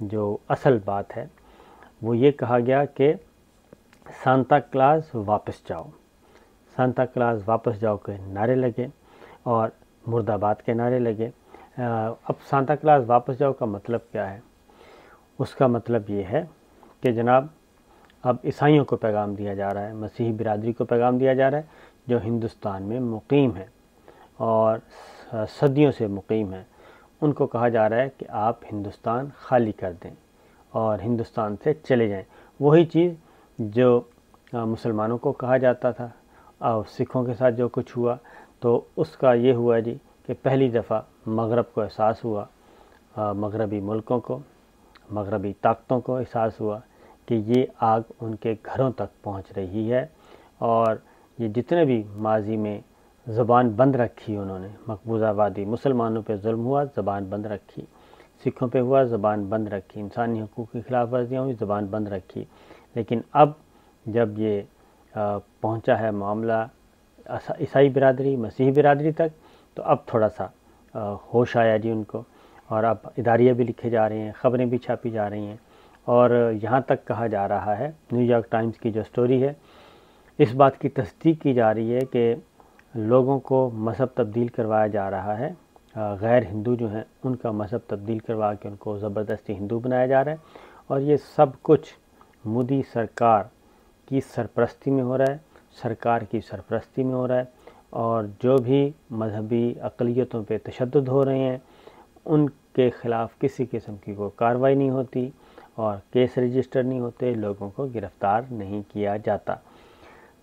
جو اصل بات ہے وہ یہ کہا گیا کہ سانتا کلاز واپس جاؤ، سانتا کلاز واپس جاؤ کے نعرے لگے اور مرد آباد کے نعرے لگے۔ اب سانتا کلاز واپس جاؤ کا مطلب کیا ہے؟ اس کا مطلب یہ ہے کہ جناب اب عیسائیوں کو پیغام دیا جا رہا ہے، مسیحی برادری کو پیغام دیا جا رہا ہے جو ہندوستان میں مقیم ہے اور صدیوں سے مقیم ہے۔ ان کو کہا جا رہا ہے کہ آپ ہندوستان خالی کر دیں اور ہندوستان سے چلے جائیں۔ وہی چیز جو مسلمانوں کو کہا جاتا تھا اور سکھوں کے ساتھ جو کچھ ہوا، تو اس کا یہ ہوا جی کہ پہلی دفعہ مغرب کو احساس ہوا، مغربی ملکوں کو، مغربی طاقتوں کو احساس ہوا کہ یہ آگ ان کے گھروں تک پہنچ رہی ہے، اور یہ جتنے بھی ماضی میں زبان بند رکھی انہوں نے، مقبوضہ آبادی مسلمانوں پہ ظلم ہوا، زبان بند رکھی، سکھوں پہ ہوا، زبان بند رکھی، انسانی حقوق کی خلاف ورزیاں ہوئی، زبان بند رکھی۔ لیکن اب جب یہ پہنچا ہے معاملہ عیسائی برادری، مسیحی برادری تک، تو اب تھوڑا سا ہوش آیا جی ان کو، اور اب اداریے بھی لکھے جا رہے ہیں، خبریں بھی چھاپی جا رہی ہیں، اور یہاں تک کہا جا رہا ہے، نیو یارک ٹائمز کی جو سٹوری ہے اس بات کی تصدیق کی جا رہی ہے کہ لوگوں کو مذہب تبدیل کروایا جا رہا ہے، غیر ہندو جو ہیں ان کا مذہب تبدیل کروا کے ان کو زبردستی ہندو بنایا جا رہا ہے، اور یہ سب کچھ مودی سرکار کی سرپرستی میں ہو رہا ہے، سرکار کی سرپرستی میں ہو رہا ہے، اور جو بھی مذہبی اقلیتوں پہ تشدد ہو رہے ہیں ان کے خلاف کسی قسم کی کوئی کارروائی نہیں ہوتی اور کیس رجسٹر نہیں ہوتے، لوگوں کو گرفتار نہیں کیا جاتا۔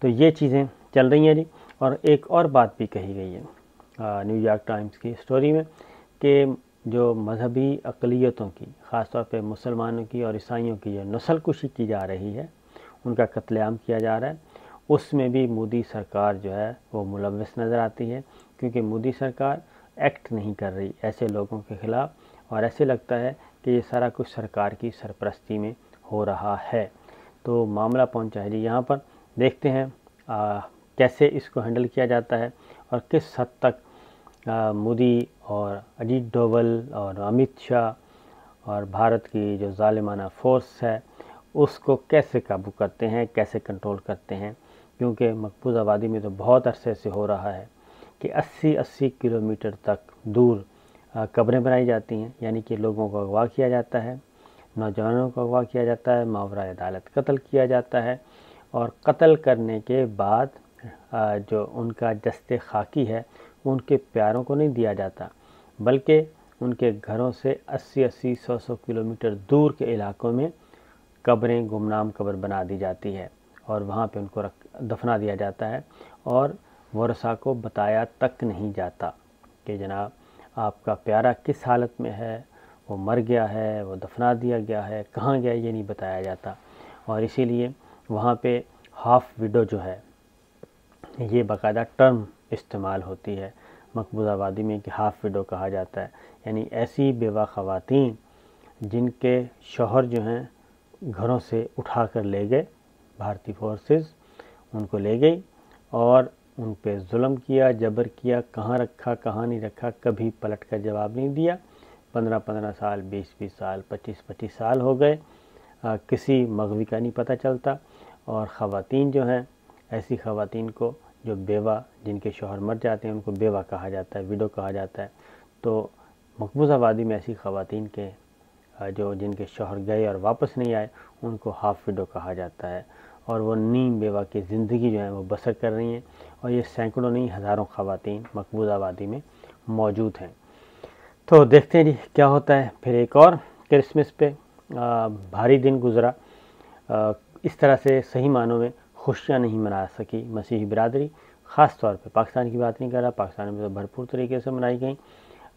تو یہ چیزیں چل رہی ہیں جی۔ اور ایک اور بات بھی کہی گئی ہے نیو یارک ٹائمز کی سٹوری میں کہ جو مذہبی اقلیتوں کی، خاص طور پہ مسلمانوں کی اور عیسائیوں کی جو نسل کشی کی جا رہی ہے، ان کا قتل عام کیا جا رہا ہے، اس میں بھی مودی سرکار جو ہے وہ ملوث نظر آتی ہے، کیونکہ مودی سرکار ایکٹ نہیں کر رہی ایسے لوگوں کے خلاف، اور ایسے لگتا ہے کہ یہ سارا کچھ سرکار کی سرپرستی میں ہو رہا ہے۔ تو معاملہ پہنچا ہے جی یہاں پر، دیکھتے ہیں کیسے اس کو ہینڈل کیا جاتا ہے اور کس حد تک مودی اور اجیت ڈوبل اور امت شاہ اور بھارت کی جو ظالمانہ فورس ہے اس کو کیسے قابو کرتے ہیں، کیسے کنٹرول کرتے ہیں، کیونکہ مقبوضہ آبادی میں تو بہت عرصے سے ہو رہا ہے کہ 80 کلومیٹر تک دور قبریں بنائی جاتی ہیں، یعنی کہ لوگوں کو اغوا کیا جاتا ہے، نوجوانوں کو اغوا کیا جاتا ہے، ماورائے عدالت قتل کیا جاتا ہے، اور قتل کرنے کے بعد جو ان کا جسد خاکی ہے وہ ان کے پیاروں کو نہیں دیا جاتا، بلکہ ان کے گھروں سے 80 100 کلومیٹر دور کے علاقوں میں قبریں، گمنام قبر بنا دی جاتی ہے، اور وہاں پہ ان کو دفنا دیا جاتا ہے، اور ورثاء کو بتایا تک نہیں جاتا کہ جناب آپ کا پیارا کس حالت میں ہے، وہ مر گیا ہے، وہ دفنا دیا گیا ہے، کہاں گیا، یہ نہیں بتایا جاتا۔ اور اسی لیے وہاں پہ ہاف ویڈو جو ہے یہ باقاعدہ ٹرم استعمال ہوتی ہے مقبوضہ آبادی میں کہ ہاف ویڈو کہا جاتا ہے، یعنی ایسی بیوہ خواتین جن کے شوہر جو ہیں گھروں سے اٹھا کر لے گئے بھارتی فورسز، ان کو لے گئی اور ان پہ ظلم کیا، جبر کیا، کہاں رکھا کہاں نہیں رکھا کبھی پلٹ کر جواب نہیں دیا۔ 15 سال، 20 سال، 25 سال ہو گئے، کسی مغوی کا نہیں پتہ چلتا، اور خواتین جو ہیں ایسی خواتین کو جو بیوہ، جن کے شوہر مر جاتے ہیں ان کو بیوہ کہا جاتا ہے، ویڈو کہا جاتا ہے۔ تو مقبوضہ آبادی میں ایسی خواتین کے جو جن کے شوہر گئے اور واپس نہیں آئے ان کو ہاف ویڈو کہا جاتا ہے، اور وہ نیم بیوہ کی زندگی جو ہے وہ بسر کر رہی ہیں، اور یہ سینکڑوں نہیں ہزاروں خواتین مقبوضہ آبادی میں موجود ہیں۔ تو دیکھتے ہیں جی کیا ہوتا ہے۔ پھر ایک اور کرسمس پہ بھاری دن گزرا، اس طرح سے صحیح معنوں میں خوشیاں نہیں منا سکی مسیحی برادری، خاص طور پہ پاکستان کی بات نہیں کر رہا، پاکستان میں تو بھرپور طریقے سے منائی گئیں،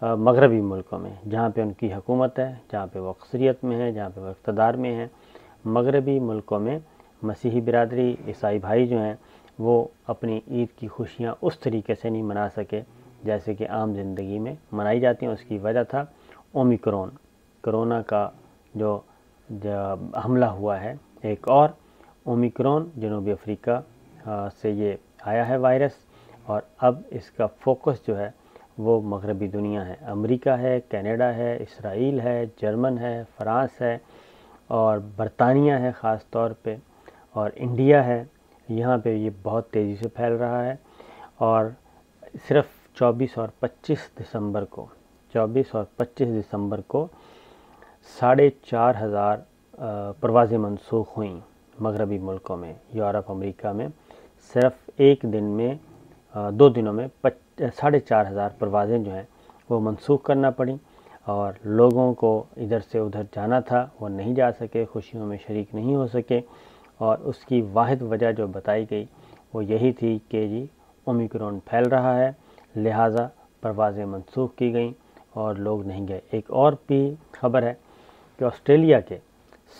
مغربی ملکوں میں جہاں پہ ان کی حکومت ہے، جہاں پہ وہ اکثریت میں ہے، جہاں پہ وہ اقتدار میں ہیں، مغربی ملکوں میں مسیحی برادری، عیسائی بھائی جو ہیں وہ اپنی عید کی خوشیاں اس طریقے سے نہیں منا سکے جیسے کہ عام زندگی میں منائی جاتی ہیں۔ اس کی وجہ تھا اومیکرون، کرونا کا جو حملہ ہوا ہے، ایک اور اومیکرون جنوبی افریقہ سے یہ آیا ہے وائرس، اور اب اس کا فوکس جو ہے وہ مغربی دنیا ہے، امریکہ ہے، کینیڈا ہے، اسرائیل ہے، جرمن ہے، فرانس ہے اور برطانیہ ہے خاص طور پہ، اور انڈیا ہے۔ یہاں پہ یہ بہت تیزی سے پھیل رہا ہے، اور صرف 24 اور 25 دسمبر کو 4,500 پروازیں منسوخ ہوئیں مغربی ملکوں میں، یورپ، امریکہ میں۔ صرف ایک دن میں 2 دنوں میں 4,500 پروازیں جو ہیں وہ منسوخ کرنا پڑیں، اور لوگوں کو ادھر سے ادھر جانا تھا، وہ نہیں جا سکے، خوشیوں میں شریک نہیں ہو سکے، اور اس کی واحد وجہ جو بتائی گئی وہ یہی تھی کہ جی اومیکرون پھیل رہا ہے، لہٰذا پروازیں منسوخ کی گئیں اور لوگ نہیں گئے۔ ایک اور بھی خبر ہے کہ آسٹریلیا کے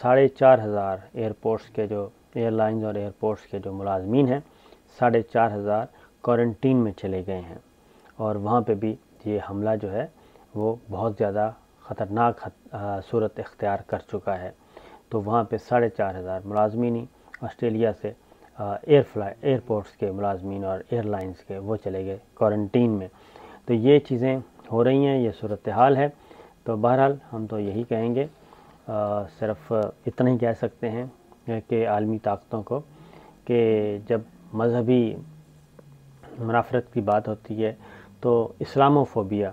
4,500 ایئرپورٹس کے جو ایئر لائنز اور ایئرپورٹس کے جو ملازمین ہیں، 4,500 کوارنٹین میں چلے گئے ہیں، اور وہاں پہ بھی یہ حملہ جو ہے وہ بہت زیادہ خطرناک صورت اختیار کر چکا ہے۔ تو وہاں پہ 4,500 ملازمین ہی آسٹریلیا سے ایئرپورٹس کے ملازمین اور ایئر لائنز کے وہ چلے گئے کوارنٹین میں۔ تو یہ چیزیں ہو رہی ہیں، یہ صورتحال ہے۔ تو بہرحال ہم تو یہی کہیں گے، صرف اتنا ہی کہہ سکتے ہیں کہ عالمی طاقتوں کو کہ جب مذہبی منافرت کی بات ہوتی ہے تو اسلاموفوبیا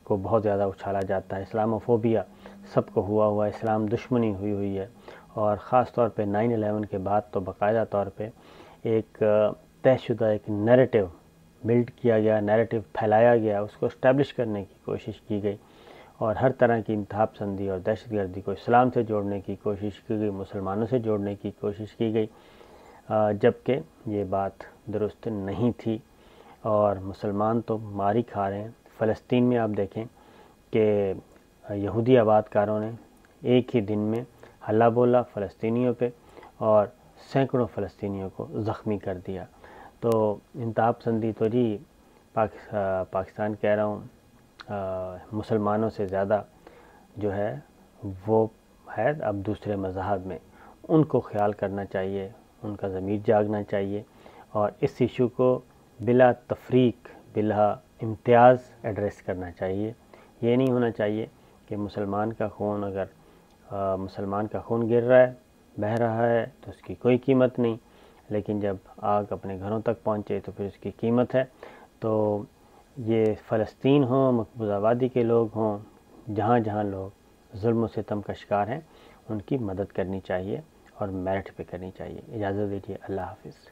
کو بہت زیادہ اچھالا جاتا ہے۔ اسلاموفوبیا سب کو ہوا اسلام دشمنی ہوئی ہے، اور خاص طور پہ 9/11 کے بعد تو باقاعدہ طور پہ ایک طے شدہ ایک نیریٹو بلڈ کیا گیا، نیریٹو پھیلایا گیا، اس کو اسٹیبلش کرنے کی کوشش کی گئی، اور ہر طرح کی انتہا پسندی اور دہشت گردی کو اسلام سے جوڑنے کی کوشش کی گئی، مسلمانوں سے جوڑنے کی کوشش کی گئی، جبکہ یہ بات درست نہیں تھی، اور مسلمان تو ماری کھا رہے ہیں۔ فلسطین میں آپ دیکھیں کہ یہودی آباد کاروں نے ایک ہی دن میں حملہ بولا فلسطینیوں پہ، اور سینکڑوں فلسطینیوں کو زخمی کر دیا۔ تو انتہا پسندی تو جی پاکستان کہہ رہا ہوں مسلمانوں سے زیادہ جو ہے وہ ہے اب دوسرے مذاہب میں، ان کو خیال کرنا چاہیے، ان کا ضمیر جاگنا چاہیے، اور اس ایشو کو بلا تفریق، بلا امتیاز ایڈریس کرنا چاہیے۔ یہ نہیں ہونا چاہیے کہ مسلمان کا خون گر رہا ہے، بہہ رہا ہے تو اس کی کوئی قیمت نہیں، لیکن جب آگ اپنے گھروں تک پہنچے تو پھر اس کی قیمت ہے۔ تو یہ فلسطین ہوں، مقبوضہ آبادی کے لوگ ہوں، جہاں جہاں لوگ ظلم و ستم کا شکار ہیں، ان کی مدد کرنی چاہیے اور میرٹ پہ کرنی چاہیے۔ اجازت دیجیے، اللہ حافظ۔